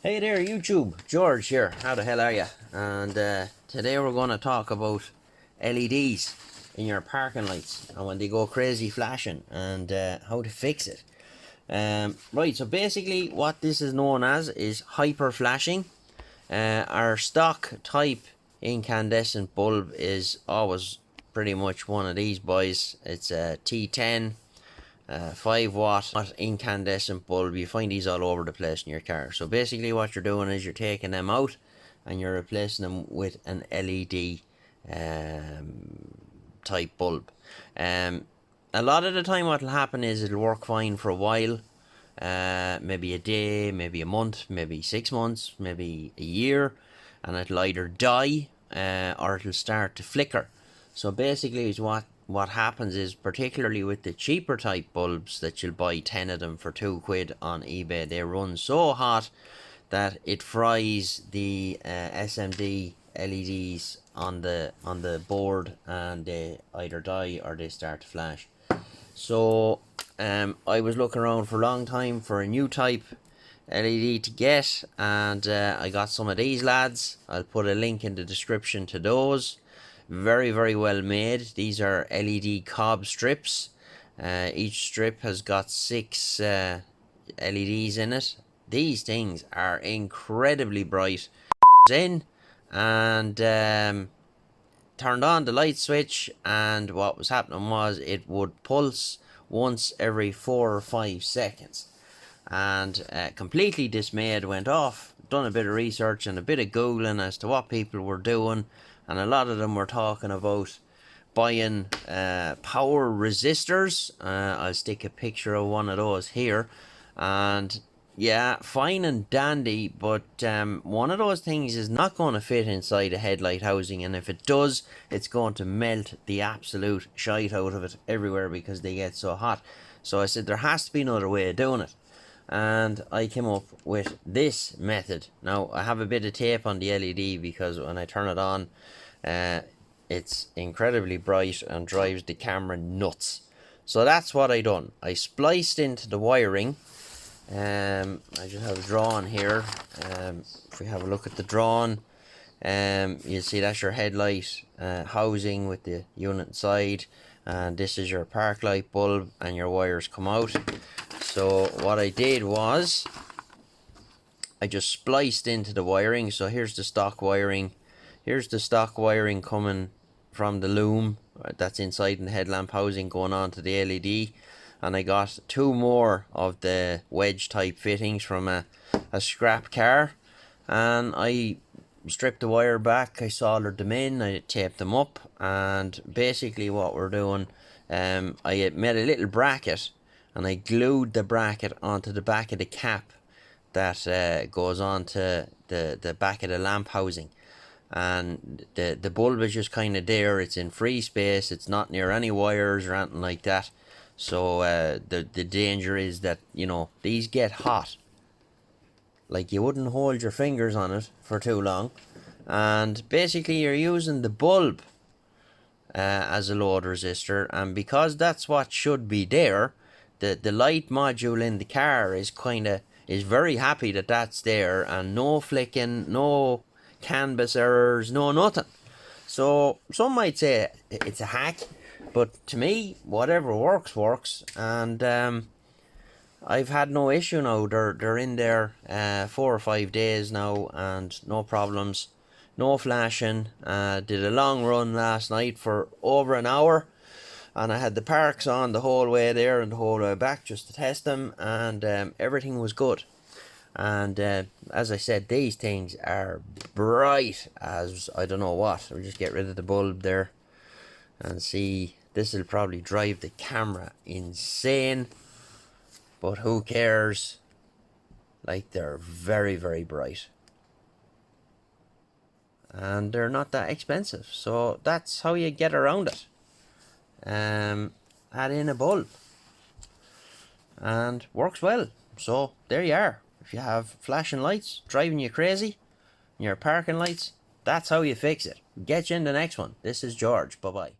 Hey there YouTube, George here, how the hell are you? And today we're going to talk about LEDs in your parking lights and when they go crazy flashing and how to fix it. Right, so basically what this is known as is hyper flashing. Our stock type incandescent bulb is always pretty much one of these boys. It's a T10 5 watt incandescent bulb. You find these all over the place in your car. So basically what you're doing is you're taking them out and you're replacing them with an LED type bulb. A lot of the time what will happen is it'll work fine for a while, maybe a day, maybe a month, maybe 6 months, maybe a year, and it'll either die or it'll start to flicker. So basically is what happens is, particularly with the cheaper type bulbs that you'll buy 10 of them for £2 on eBay, they run so hot that it fries the SMD LEDs on the board and they either die or they start to flash. So I was looking around for a long time for a new type LED to get, and I got some of these lads. I'll put a link in the description to those. Very, very well made. These are LED cob strips. Each strip has got 6 LEDs in it. These things are incredibly bright. In and turned on the light switch, and what was happening was it would pulse once every 4 or 5 seconds. And completely dismayed, went off, done a bit of research and a bit of googling as to what people were doing, and a lot of them were talking about buying power resistors. I'll stick a picture of one of those here, and yeah, fine and dandy, but one of those things is not going to fit inside a headlight housing, and if it does, it's going to melt the absolute shite out of it everywhere because they get so hot. So I said there has to be another way of doing it, and I came up with this method. Now I have a bit of tape on the LED because when I turn it on, it's incredibly bright and drives the camera nuts. So that's what I done. I spliced into the wiring. I just have a drawn here. If we have a look at the drawn, you'll see that's your headlight housing with the unit inside, and this is your park light bulb, and your wires come out. So what I did was I just spliced into the wiring. So here's the stock wiring. Here's the stock wiring coming from the loom that's inside in the headlamp housing going on to the LED. And I got 2 more of the wedge type fittings from a scrap car. And I stripped the wire back, I soldered them in, I taped them up. And basically what we're doing, I made a little bracket and I glued the bracket onto the back of the cap that goes on to the back of the lamp housing. And the bulb is just kind of there. It's in free space, it's not near any wires or anything like that. So the danger is that, you know, these get hot. Like, you wouldn't hold your fingers on it for too long. And basically you're using the bulb as a load resistor, and because that's what should be there, the light module in the car is very happy that that's there, and no flicking, no canvas errors, no nothing. So some might say it's a hack, but to me, whatever works. And I've had no issue now. They're in there 4 or 5 days now, and no problems, no flashing. Did a long run last night for over an hour, and I had the parks on the whole way there and the whole way back just to test them, and everything was good. And as I said, these things are bright as I don't know what. We'll just get rid of the bulb there and see. This will probably drive the camera insane, but who cares? Like, they're very, very bright, and they're not that expensive. So that's how you get around it. Add in a bulb and works well. So there you are. If you have flashing lights driving you crazy, your parking lights, that's how you fix it. Get you in the next one. This is George. Bye bye.